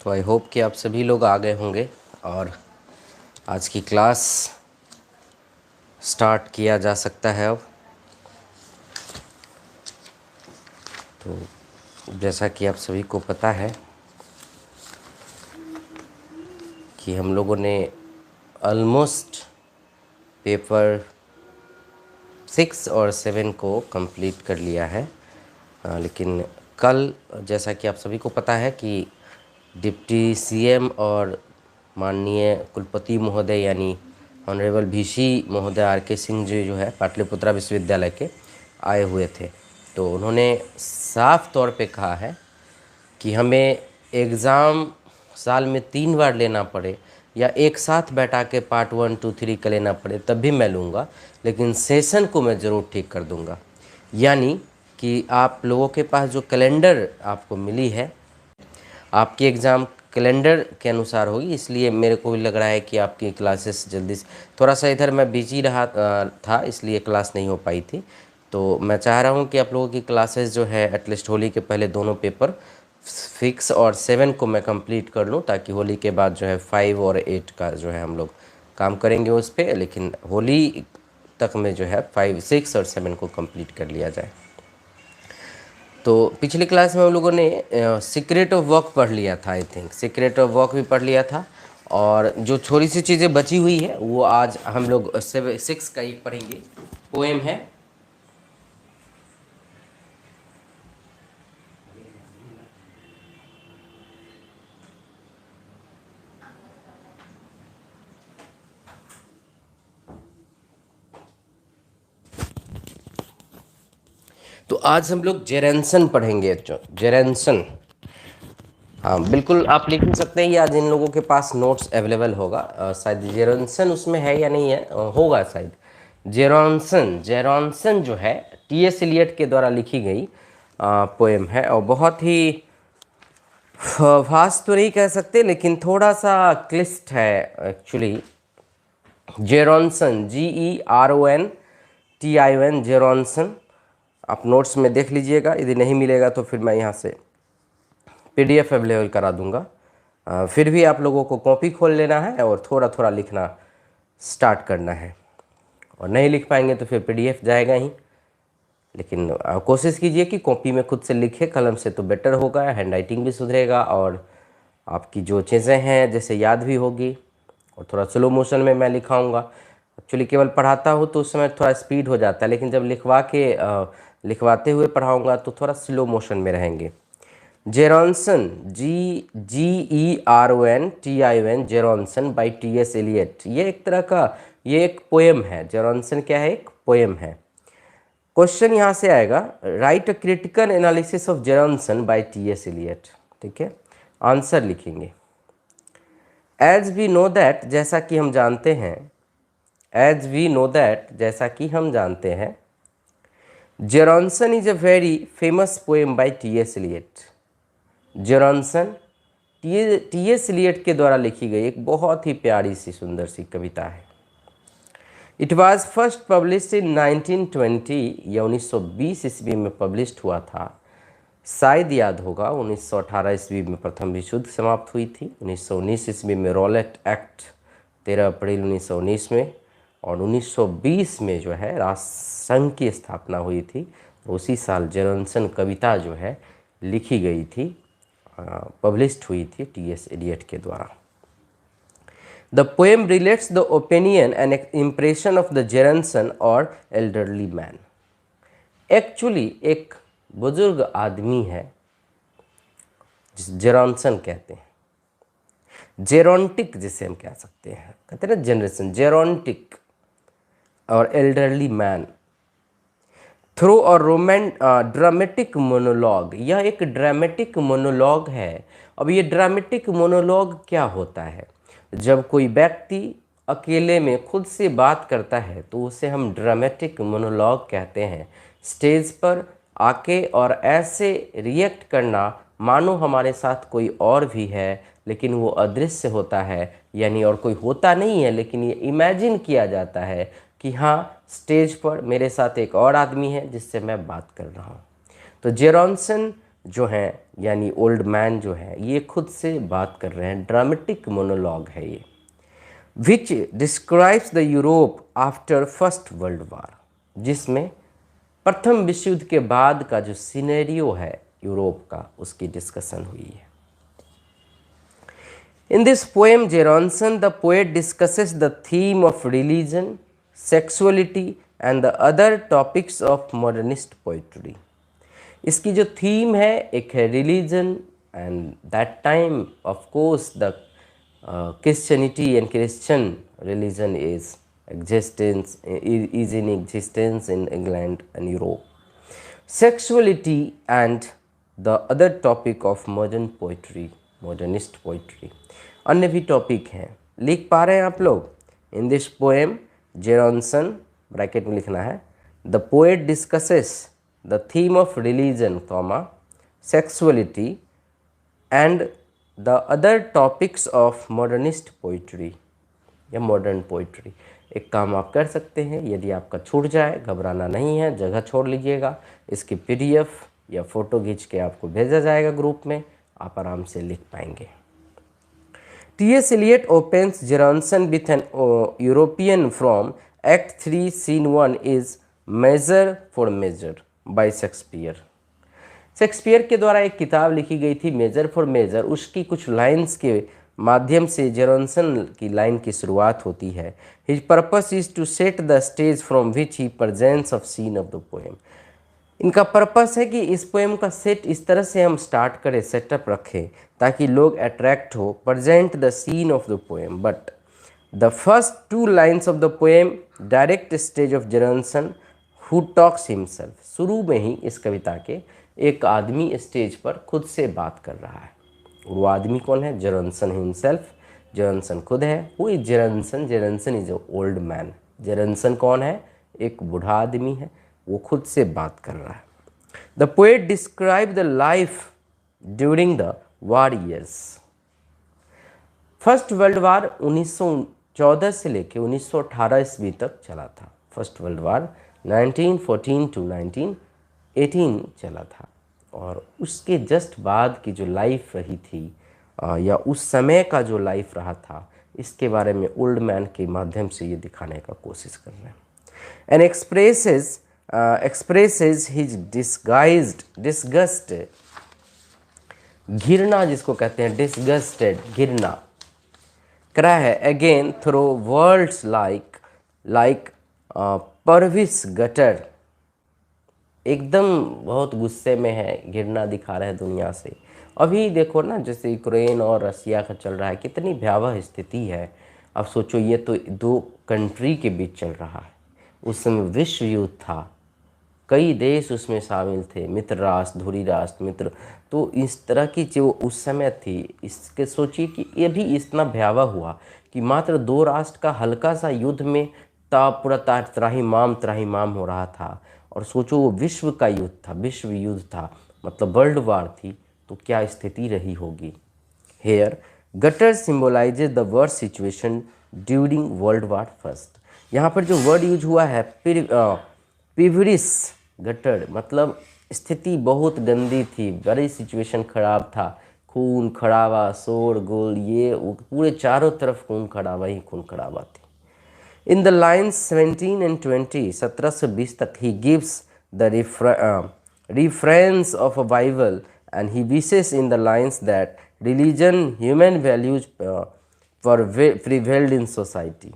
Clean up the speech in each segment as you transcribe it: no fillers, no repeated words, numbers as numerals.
तो I hope कि आप सभी लोग आ गए होंगे और आज की क्लास स्टार्ट किया जा सकता है अब। तो जैसा कि आप सभी को पता है कि हम लोगों ने ऑलमोस्ट पेपर 6 और 7 को कंप्लीट कर लिया है। लेकिन कल जैसा कि आप सभी को पता है कि डिप्टी सीएम और माननीय कुलपति महोदय यानी ऑनरेबल वीसी महोदय आर.के. सिंह जी जो है पाटलिपुत्रा विश्वविद्यालय के आए हुए थे। तो उन्होंने साफ तौर पे कहा है कि हमें एग्ज़ाम साल में 3 बार लेना पड़े या एक साथ बैठा के पार्ट 1, 2, 3 का लेना पड़े तब भी मैं लूँगा, लेकिन सेशन को मैं ज़रूर ठीक कर दूँगा। यानी कि आप लोगों के पास जो कैलेंडर आपको मिली है, आपकी एग्ज़ाम कैलेंडर के अनुसार होगी, इसलिए मेरे को भी लग रहा है कि आपकी क्लासेस जल्दी से, थोड़ा सा इधर मैं बिजी रहा था इसलिए क्लास नहीं हो पाई थी। तो मैं चाह रहा हूँ कि आप लोगों की क्लासेस जो है एटलीस्ट होली के पहले दोनों पेपर 6 और 7 को मैं कंप्लीट कर लूँ, ताकि होली के बाद जो है 5 और 8 का जो है हम लोग काम करेंगे उस पर, लेकिन होली तक में जो है 5, 6 और 7 को कंप्लीट कर लिया जाए। तो पिछली क्लास में हम लोगों ने सीक्रेट ऑफ वर्क पढ़ लिया था, I think secret of work भी पढ़ लिया था, और जो थोड़ी सी चीज़ें बची हुई है वो आज हम लोग 6 का एक पढ़ेंगे, पोएम है। तो आज हम लोग जेरेंसन पढ़ेंगे। जेरेंसन, हाँ बिल्कुल आप लिख भी सकते हैं, या जिन लोगों के पास नोट्स अवेलेबल होगा, शायद जेरोन्सन उसमें है या नहीं है, होगा शायद। जेरोन्सन जो है टी.एस. एलियट के द्वारा लिखी गई पोएम है, और बहुत ही फास्ट तो नहीं कह सकते लेकिन थोड़ा सा क्लिष्ट है एक्चुअली। जेरोन्सन, GERONTION, जेरोन्सन, आप नोट्स में देख लीजिएगा, यदि नहीं मिलेगा तो फिर मैं यहाँ से PDF अवेलेबल करा दूंगा। फिर भी आप लोगों को कॉपी खोल लेना है और थोड़ा थोड़ा लिखना स्टार्ट करना है, और नहीं लिख पाएंगे तो फिर PDF जाएगा ही। लेकिन कोशिश कीजिए कि कॉपी में खुद से लिखे, कलम से तो बेटर होगा, हैंड राइटिंग भी सुधरेगा और आपकी जो चीज़ें हैं जैसे याद भी होगी। और थोड़ा स्लो मोशन में मैं लिखाऊंगा। एक्चुअली केवल पढ़ाता हूँ तो उस समय थोड़ा स्पीड हो जाता है, लेकिन जब लिखवाते हुए पढ़ाऊँगा तो थोड़ा स्लो मोशन में रहेंगे। जेरोन्सन, GERONTION, जेरोन्सन बाय T.S. एलियट, ये एक तरह का ये एक पोएम है। जेरोन्सन क्या है? एक पोएम है। क्वेश्चन यहाँ से आएगा, write a critical analysis of Gerontion by T.S. Eliot. ठीक है, आंसर लिखेंगे। एज वी नो दैट, जैसा कि हम जानते हैं, एज वी नो दैट, जैसा कि हम जानते हैं, Gerontion is a very famous poem by T.S. Eliot. Gerontion T.S. Eliot के द्वारा लिखी गई एक बहुत ही प्यारी सी सुंदर सी कविता है। It was first publish in 1920, यह 1920 ईस्वी में पब्लिश्ड हुआ था। शायद याद होगा 1918 ईस्वी में प्रथम विश्व युद्ध समाप्त हुई थी। 1919 ईस्वी में रॉलेट एक्ट 13 अप्रैल 1919 में, और 1920 में जो है राष्ट्रसंघ की स्थापना हुई थी। उसी साल जेरोन्सन कविता जो है लिखी गई थी, पब्लिश्ड हुई थी T.S. एलियट के द्वारा। The poem relates the opinion and impression of the Gerontion और एल्डरली मैन। एक्चुअली एक बुजुर्ग आदमी है, जेरोन्सन कहते हैं, जेरोन्टिक जिसे हम कह सकते हैं, कहते हैं ना जनरेशन, जेरोन्टिक और एल्डरली मैन। थ्रू और ड्रामेटिक मोनोलॉग, यह एक ड्रामेटिक मोनोलॉग है। अब ये ड्रामेटिक मोनोलॉग क्या होता है? जब कोई व्यक्ति अकेले में खुद से बात करता है तो उसे हम ड्रामेटिक मोनोलॉग कहते हैं। स्टेज पर आके और ऐसे रिएक्ट करना मानो हमारे साथ कोई और भी है, लेकिन वो अदृश्य होता है, यानी और कोई होता नहीं है, लेकिन ये इमेजिन किया जाता है कि हाँ स्टेज पर मेरे साथ एक और आदमी है जिससे मैं बात कर रहा हूँ। तो जेरोन्सन जो हैं यानी ओल्ड मैन जो है ये खुद से बात कर रहे हैं, ड्रामेटिक मोनोलॉग है ये, which describes the Europe after first world war, जिसमें प्रथम विश्व युद्ध के बाद का जो सिनेरियो है यूरोप का उसकी डिस्कशन हुई है। In this poem, Jeronson, the poet, discusses the theme of religion, sexuality and the other topics of modernist poetry. इसकी जो थीम है एक है religion, and that time of course the Christianity and Christian religion is in existence in England and Europe. Sexuality and the other topic of modern poetry, modernist poetry. अन्य भी topic हैं, लिख पा रहे हैं आप लोग? इन दिस पोएम जेरॉन्सन, ब्रैकेट में लिखना है, the poet discusses the theme of religion comma sexuality and the other topics of modernist poetry या मॉडर्न पोइट्री। एक काम आप कर सकते हैं, यदि आपका छूट जाए घबराना नहीं है, जगह छोड़ लीजिएगा, इसकी PDF या फ़ोटो खींच के आपको भेजा जाएगा ग्रुप में, आप आराम से लिख पाएंगे। T.S. Eliot opens Jeronson with an European from Act 3 Scene 1 is Measure for Measure by Shakespeare. Shakespeare के द्वारा एक किताब लिखी गई थी मेजर फॉर मेजर, उसकी कुछ लाइंस के माध्यम से जेरोन्सन की लाइन की शुरुआत होती है। His purpose is to set the stage from which he presents of scene of the poem. इनका पर्पस है कि इस पोएम का सेट इस तरह से हम स्टार्ट करें, सेटअप रखें ताकि लोग अट्रैक्ट हो, present the scene of the poem. But the first 2 lines of the poem direct stage of Gerontion who talks himself. शुरू में ही इस कविता के एक आदमी स्टेज पर खुद से बात कर रहा है। वो आदमी कौन है? जेरोन्सन हिमसेल्फ, जेरोन्सन खुद है। वो इज जेरोन्सन, जेरोन्सन इज ओल्ड मैन। जेरोन्सन कौन है? एक बूढ़ा आदमी है, वो खुद से बात कर रहा है। The poet describe the life during the war years. First world war 1914 से लेकर 1918 ईस्वी तक चला था। फर्स्ट वर्ल्ड वार 1914 टू 1918 चला था, और उसके जस्ट बाद की जो लाइफ रही थी या उस समय का जो लाइफ रहा था, इसके बारे में ओल्ड मैन के माध्यम से ये दिखाने का कोशिश कर रहे हैं। एंड expresses his disgust, घिरना जिसको कहते हैं, disgusted, घिरना करा है again throw words like peevish gutter. एकदम बहुत गुस्से में है, घिरना दिखा रहे हैं दुनिया से। अभी देखो ना, जैसे यूक्रेन और रसिया का चल रहा है, कितनी भयावह स्थिति है। अब सोचो, ये तो 2 कंट्री के बीच चल रहा है। उस समय विश्व युद्ध था, कई देश उसमें शामिल थे, मित्र राष्ट्र, धुरी राष्ट्र, मित्र। तो इस तरह की जो उस समय थी, इसके सोचिए कि ये भी इतना भयावह हुआ कि मात्र 2 राष्ट्र का हल्का सा युद्ध में पूरा त्राहिमाम हो रहा था। और सोचो वो विश्व का युद्ध था, विश्व युद्ध था, मतलब वर्ल्ड वार थी, तो क्या स्थिति रही होगी। Here gutter symbolises the worst situation during world war first. यहाँ पर जो वर्ड यूज हुआ है पिवरिस गटर, मतलब स्थिति बहुत गंदी थी, बड़ी सिचुएशन खराब था, खून खराबा, शोर गोल, ये पूरे चारों तरफ खून खराबा ही खून खराबा थी। इन द लाइन्स 17 and 20, 17 से 20 तक, he gives the reference of a Bible, and he wishes in the lines that human values prevailed in society.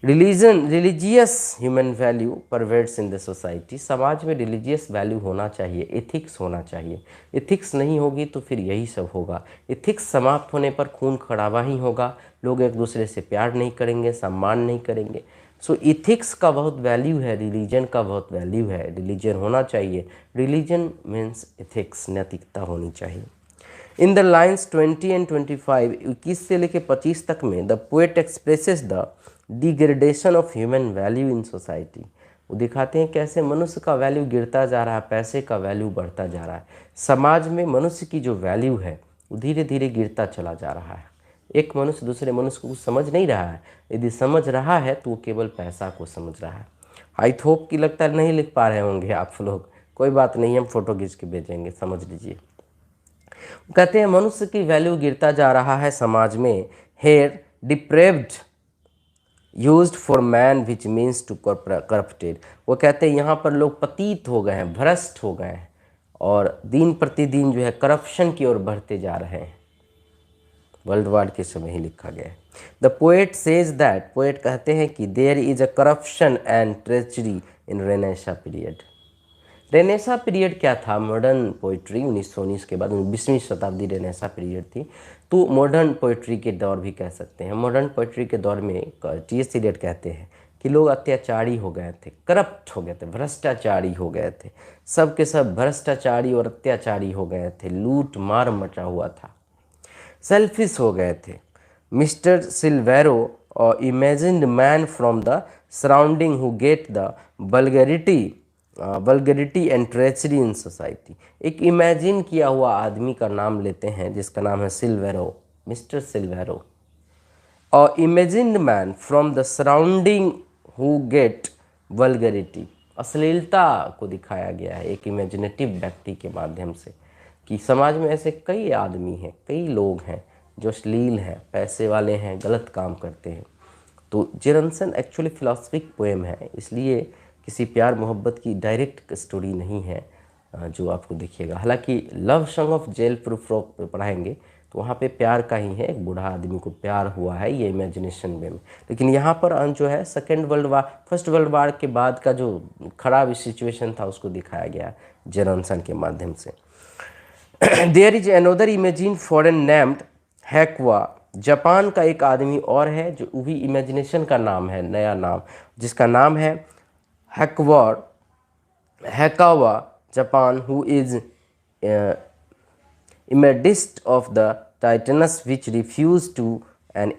Religious human value pervades in the society. समाज में रिलीजियस वैल्यू होना चाहिए, ethics होना चाहिए। Ethics नहीं होगी तो फिर यही सब होगा। एथिक्स समाप्त होने पर खून खराबा ही होगा, लोग एक दूसरे से प्यार नहीं करेंगे, सम्मान नहीं करेंगे। सो एथिक्स का बहुत वैल्यू है, रिलीजन का बहुत वैल्यू है। रिलीजन होना चाहिए, रिलीजन मीन्स एथिक्स, नैतिकता होनी चाहिए। इन द लाइन्स 20 and 25, 21 से लेकर 25 तक में, the poet expresses the degradation of human value in society. वो दिखाते हैं कैसे मनुष्य का वैल्यू गिरता जा रहा है, पैसे का वैल्यू बढ़ता जा रहा है। समाज में मनुष्य की जो वैल्यू है वो धीरे धीरे गिरता चला जा रहा है। एक मनुष्य दूसरे मनुष्य को कुछ समझ नहीं रहा है, यदि समझ रहा है तो वो केवल पैसा को समझ रहा है। आई होप कि लगता है नहीं लिख पा रहे होंगे आप लोग, कोई बात नहीं, हम फोटो खींच के भेजेंगे, समझ लीजिए। कहते हैं मनुष्य की वैल्यू गिरता जा रहा है समाज में, here deprived used for man which means to corrupted. वो कहते हैं यहाँ पर लोग पतित हो गए हैं, भ्रष्ट हो गए हैं, और दिन प्रतिदिन जो है करप्शन की ओर बढ़ते जा रहे हैं। वर्ल्ड वार के समय ही लिखा गया है। The poet says that, poet कहते हैं कि there is a corruption and treachery in renaissance period. Renaissance period क्या था? मॉडर्न पोइट्री 1919 के बाद 20वीं शताब्दी रेनेसा पीरियड थी, तो मॉडर्न पोइट्री के दौर भी कह सकते हैं। मॉडर्न पोइट्री के दौर में टी.एस. एलियट कहते हैं कि लोग अत्याचारी हो गए थे, करप्ट हो गए थे, भ्रष्टाचारी हो गए थे, सब के सब भ्रष्टाचारी और अत्याचारी हो गए थे, लूट मार मचा हुआ था, सेल्फिश हो गए थे। मिस्टर सिल्वेरो और imagined man from the surrounding who get the vulgarity and treachery in society. एक इमेजिन किया हुआ आदमी का नाम लेते हैं जिसका नाम है सिल्वेरो, मिस्टर सिल्वेरो। और imagined man from the surrounding who get vulgarity, अश्लीलता को दिखाया गया है एक इमेजिनेटिव व्यक्ति के माध्यम से, कि समाज में ऐसे कई आदमी हैं, कई लोग हैं जो अश्लील हैं, पैसे वाले हैं, गलत काम करते हैं। तो जेरनसन एक्चुअली फिलोसफिक पोएम है, इसलिए किसी प्यार मोहब्बत की डायरेक्ट स्टोरी नहीं है जो आपको देखिएगा। हालांकि love song of J Prufrock पढ़ाएंगे तो वहाँ पे प्यार का ही है, एक बूढ़ा आदमी को प्यार हुआ है, ये इमेजिनेशन वे में। लेकिन यहाँ पर जो है second world war, first world war के बाद का जो खराब सिचुएशन था उसको दिखाया गया जेरनसन के माध्यम से। There is another imagine foreign named Hakagawa, Japan का एक आदमी और है जो भी इमेजिनेशन का नाम है, नया नाम, जिसका नाम है Hakagawa Japan, who is amidst of the Titians which refuge to an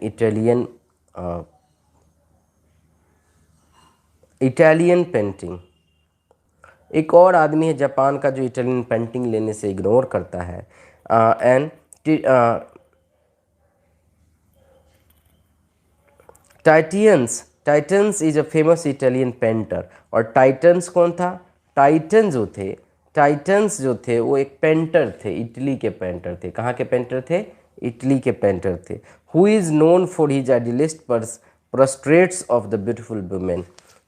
Italian painting. एक और आदमी है जापान का जो इटालियन पेंटिंग लेने से इग्नोर करता है। And titans is a famous Italian painter. और टाइटन्स कौन था? टाइटन जो थे वो एक पेंटर थे, इटली के पेंटर थे। कहाँ के पेंटर थे? इटली के पेंटर थे। Who is known for his idealist portraits of the beautiful women,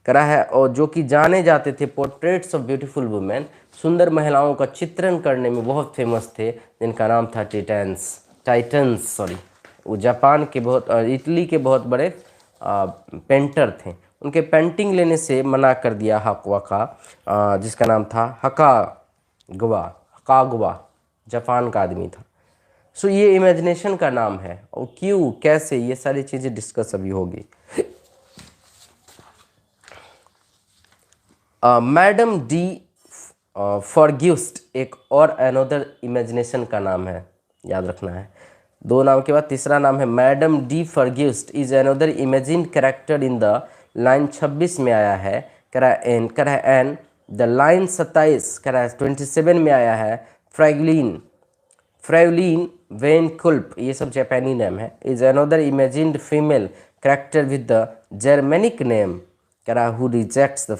करा है, और जो कि जाने जाते थे पोर्ट्रेट्स ऑफ ब्यूटीफुल वुमेन, सुंदर महिलाओं का चित्रण करने में बहुत फेमस थे, जिनका नाम था टाइटन्स। वो जापान के इटली के बहुत बड़े पेंटर थे। उनके पेंटिंग लेने से मना कर दिया हकवा का, जिसका नाम था हकागुवा, जापान का आदमी था। सो ये इमेजिनेशन का नाम है, और क्यों, कैसे, ये सारी चीज़ें डिस्कस अभी होगी। मैडम डी फॉरग्यूस्ट एक और अनदर इमेजिनेशन का नाम है, याद रखना है। दो नाम के बाद तीसरा नाम है madam de Tornquist is another imagine character in the line 26 में आया है, करा एन द लाइन 27 करा 27 में आया है। फ्रेवलिन वेन कुल्प, ये सब जापानी नेम है, is another imagined female character with the Germanic name करा हु रिजेक्ट्स द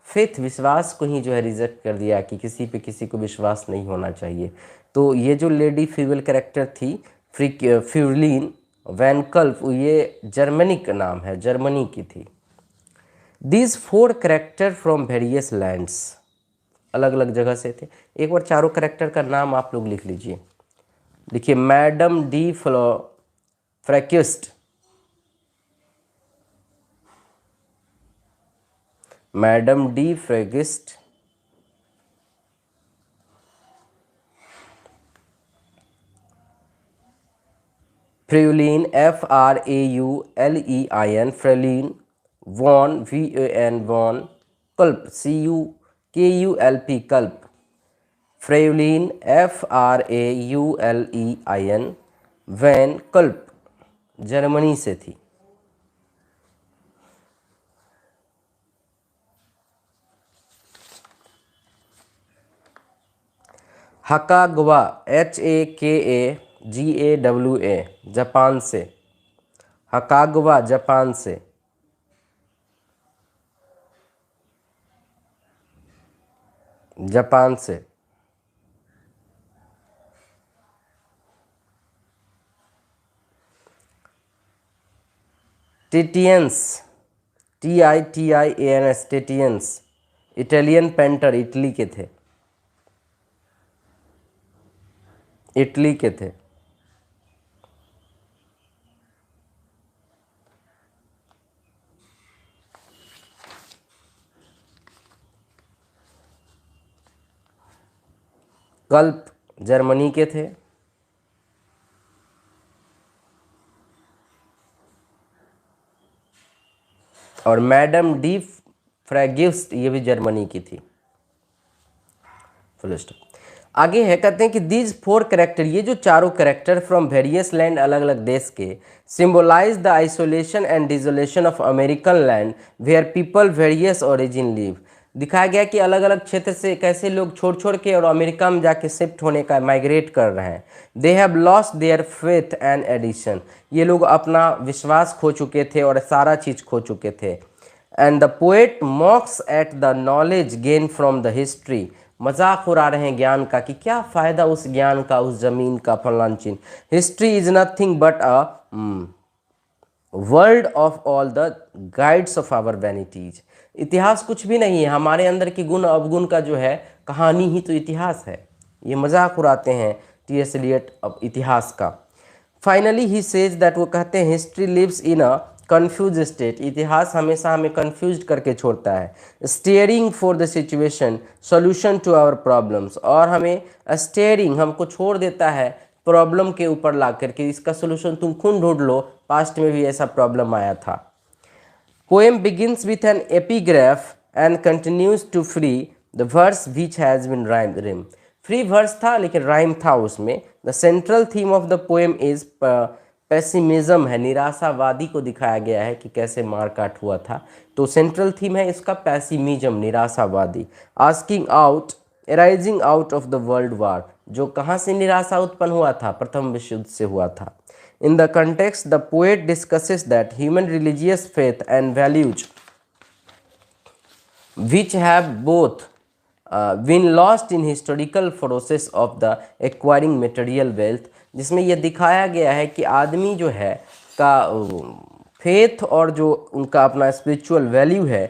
फेथ, विश्वास को ही जो है रिजेक्ट कर दिया कि किसी पे किसी को विश्वास नहीं होना चाहिए। तो ये जो लेडी फीमेल कैरेक्टर थी फ्रेवलिन वैन कल्प, ये जर्मनिक नाम है, जर्मनी की थी। These 4 character from various lands, अलग अलग जगह से थे। एक बार चारों कैरेक्टर का नाम आप लोग लिख लीजिए। देखिए, madam de Tornquist, madam de Tornquist, Fraulein FRAULEIN, Fraulein von VAN von, Kulp CUKULP Kulp, Fraulein FRAULEIN van Kulp Germany से थी। हकागवा HAKAGAWA जापान से, हकागवा जापान से। जापान से। टिटियंस, TITIANS, टिटियंस, इटालियन पेंटर, इटली के थे, इटली के थे। कल्प जर्मनी के थे। और मैडम डी फ्रैगिस्ट, ये भी जर्मनी की थी। Full stop. आगे है, कहते हैं कि दीज 4 कैरेक्टर, ये जो चारों कैरेक्टर फ्रॉम वेरियस लैंड, अलग अलग देश के, symbolise the isolation and desolation of American land where people various origin live. दिखाया गया कि अलग अलग क्षेत्र से कैसे लोग छोड़ छोड़ के और अमेरिका में जाके शिफ्ट होने का माइग्रेट कर रहे हैं। They have lost their faith and addition, ये लोग अपना विश्वास खो चुके थे और सारा चीज़ खो चुके थे। And the poet मॉक्स at the knowledge gain from the history, मजाक उड़ा रहे हैं ज्ञान का कि क्या फ़ायदा उस ज्ञान का, उस ज़मीन का, फलान चीन। History is nothing but a world of all the guides of our vanities. इतिहास कुछ भी नहीं है, हमारे अंदर की गुण अवगुण का जो है कहानी ही तो इतिहास है। ये मजाक उड़ाते हैं TS एलियट अब इतिहास का। फाइनली ही सेज दैट, वो कहते हैं history lives in a confuse state, इतिहास हमेशा हमें कन्फ्यूज करके छोड़ता है। Steering for the situation solution to our problems, और हमें स्टेयरिंग, हमको छोड़ देता है प्रॉब्लम के ऊपर ला करके, इसका सोल्यूशन तुम खुद ढूंढ लो, पास्ट में भी ऐसा प्रॉब्लम आया था। Poem begins with an epigraph and continues to free the verse which has been rhyme. Free verse था लेकिन राइम था उसमें। The central theme of the poem is pessimism है, निराशावादी को दिखाया गया है कि कैसे मार काट हुआ था, तो सेंट्रल थीम है इसका पेसिमिज्म, निराशावादी। Asking out, arising out of the world war, जो कहाँ से निराशा उत्पन्न हुआ था, प्रथम विश्व युद्ध से हुआ था। In the context the poet discusses that human religious faith and values which have both been lost in historical process of the acquiring material wealth, जिसमें यह दिखाया गया है कि आदमी जो है का फेथ और जो उनका अपना स्पिरिचुअल वैल्यू है,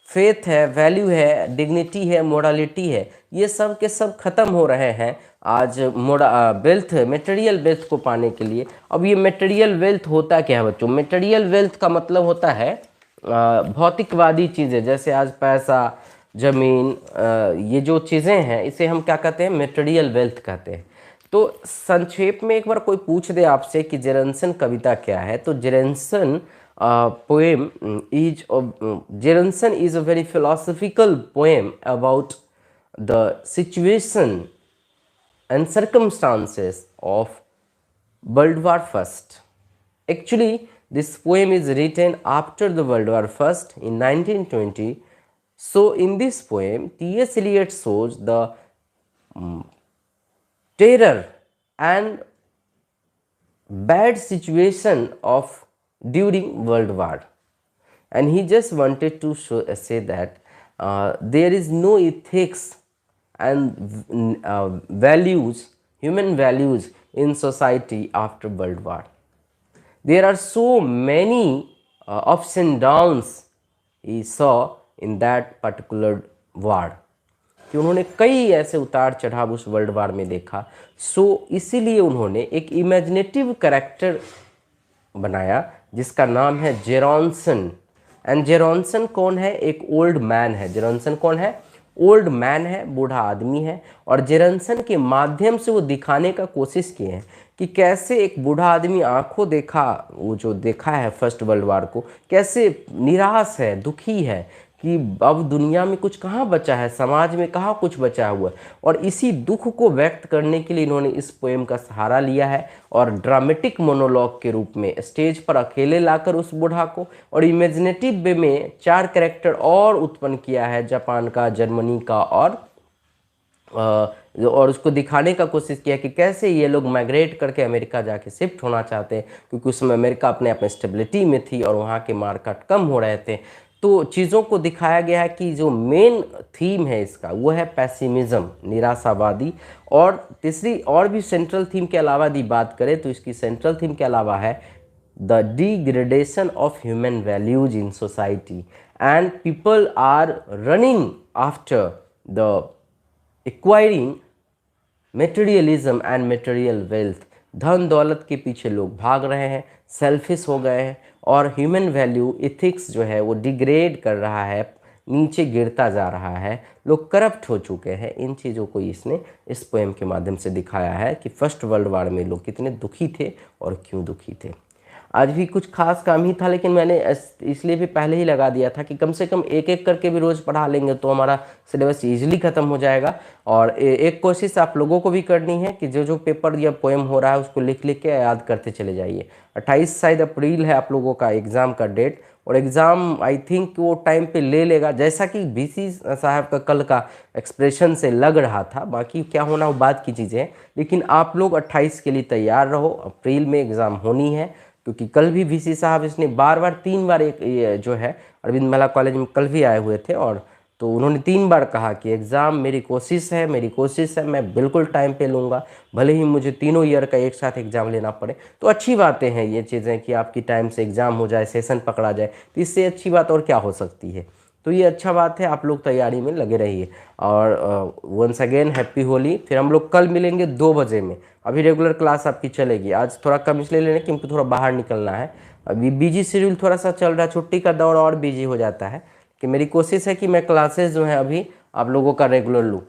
फेथ है, वैल्यू है, डिग्निटी है, मोरालिटी है, ये सब के सब खत्म हो रहे हैं आज वेल्थ, मटेरियल वेल्थ को पाने के लिए। अब ये मटेरियल वेल्थ होता क्या है बच्चों? मटेरियल वेल्थ का मतलब होता है भौतिकवादी चीज़ें, जैसे आज पैसा, ज़मीन, ये जो चीज़ें हैं इसे हम क्या कहते हैं? मटेरियल वेल्थ कहते हैं। तो संक्षेप में एक बार कोई पूछ दे आपसे कि जेरनसन कविता क्या है, तो जेरनसन poem is Jeranson is a very philosophical poem about the situation and circumstances of World War First. Actually, this poem is written after the World War First in 1920. So, in this poem, T.S. Eliot shows the terror and bad situation of during World War, and he just wanted to say that there is no ethics and values, human values in society after World War. There are so many ups and downs he saw in that particular war, कि उन्होंने कई ऐसे उतार चढ़ाव उस world war में देखा। सो इसीलिए उन्होंने एक इमेजिनेटिव कैरेक्टर बनाया जिसका नाम है जेरॉन्सन। एंड जेरॉन्सन कौन है? एक ओल्ड मैन है। जेरॉन्सन कौन है? ओल्ड मैन है, बूढ़ा आदमी है। और जेरॉन्सन के माध्यम से वो दिखाने का कोशिश किए हैं कि कैसे एक बूढ़ा आदमी आंखों देखा, वो जो देखा है फर्स्ट वर्ल्ड वार को, कैसे निराश है, दुखी है कि अब दुनिया में कुछ कहाँ बचा है, समाज में कहाँ कुछ बचा हुआ है। और इसी दुख को व्यक्त करने के लिए इन्होंने इस पोएम का सहारा लिया है और ड्रामेटिक मोनोलॉग के रूप में स्टेज पर अकेले लाकर उस बूढ़ा को और इमेजिनेटिव वे में 4 कैरेक्टर और उत्पन्न किया है, जापान का, जर्मनी का और उसको दिखाने का कोशिश किया कि कैसे ये लोग माइग्रेट करके अमेरिका जाके शिफ्ट होना चाहते हैं, क्योंकि उस समय अमेरिका अपने स्टेबिलिटी में थी और वहाँ के मार्केट कम हो रहे थे। तो चीज़ों को दिखाया गया है कि जो मेन थीम है इसका वो है पैसिमिज्म, निराशावादी। और तीसरी और भी सेंट्रल थीम के अलावा यदि बात करें तो इसकी सेंट्रल थीम के अलावा है the degradation of human values in society and people are running after the acquiring materialism and material wealth. धन दौलत के पीछे लोग भाग रहे हैं, सेल्फिश हो गए हैं और ह्यूमन वैल्यू इथिक्स जो है वो डिग्रेड कर रहा है, नीचे गिरता जा रहा है, लोग करप्ट हो चुके हैं। इन चीज़ों को इसने इस पोएम के माध्यम से दिखाया है कि फर्स्ट वर्ल्ड वार में लोग कितने दुखी थे और क्यों दुखी थे। आज भी कुछ खास काम ही था, लेकिन मैंने इसलिए भी पहले ही लगा दिया था कि कम से कम एक एक करके भी रोज़ पढ़ा लेंगे तो हमारा सिलेबस इजीली ख़त्म हो जाएगा। और एक कोशिश आप लोगों को भी करनी है कि जो जो पेपर या पोएम हो रहा है उसको लिख लिख के याद करते चले जाइए। 28 शायद अप्रैल है आप लोगों का एग्ज़ाम का डेट, और एग्ज़ाम आई थिंक वो टाइम पे ले लेगा जैसा कि बीसी साहब का कल का एक्सप्रेशन से लग रहा था। बाकी क्या होना वो बात की चीज़ें हैं, लेकिन आप लोग 28 के लिए तैयार रहो। अप्रैल में एग्ज़ाम होनी है, क्योंकि कल भी वीसी साहब इसने बार बार 3 बार एक जो है अरविंद महिला कॉलेज में कल भी आए हुए थे, और तो उन्होंने 3 बार कहा कि एग्ज़ाम मेरी कोशिश है, मैं बिल्कुल टाइम पे लूँगा, भले ही मुझे तीनों ईयर का एक साथ एग्ज़ाम लेना पड़े। तो अच्छी बातें हैं ये चीज़ें कि आपकी टाइम से एग्ज़ाम हो जाए, सेशन पकड़ा जाए, तो इससे अच्छी बात और क्या हो सकती है। तो ये अच्छा बात है, आप लोग तैयारी में लगे रहिए। और वंस अगेन हैप्पी होली। फिर हम लोग कल मिलेंगे 2 बजे में। अभी रेगुलर क्लास आपकी चलेगी, आज थोड़ा कम इसलिए लेने क्योंकि थोड़ा बाहर निकलना है, अभी बिजी शेड्यूल थोड़ा सा चल रहा है, छुट्टी का दौर और बिजी हो जाता है। कि मेरी कोशिश है कि मैं क्लासेस जो है अभी आप लोगों का रेगुलर लूँ।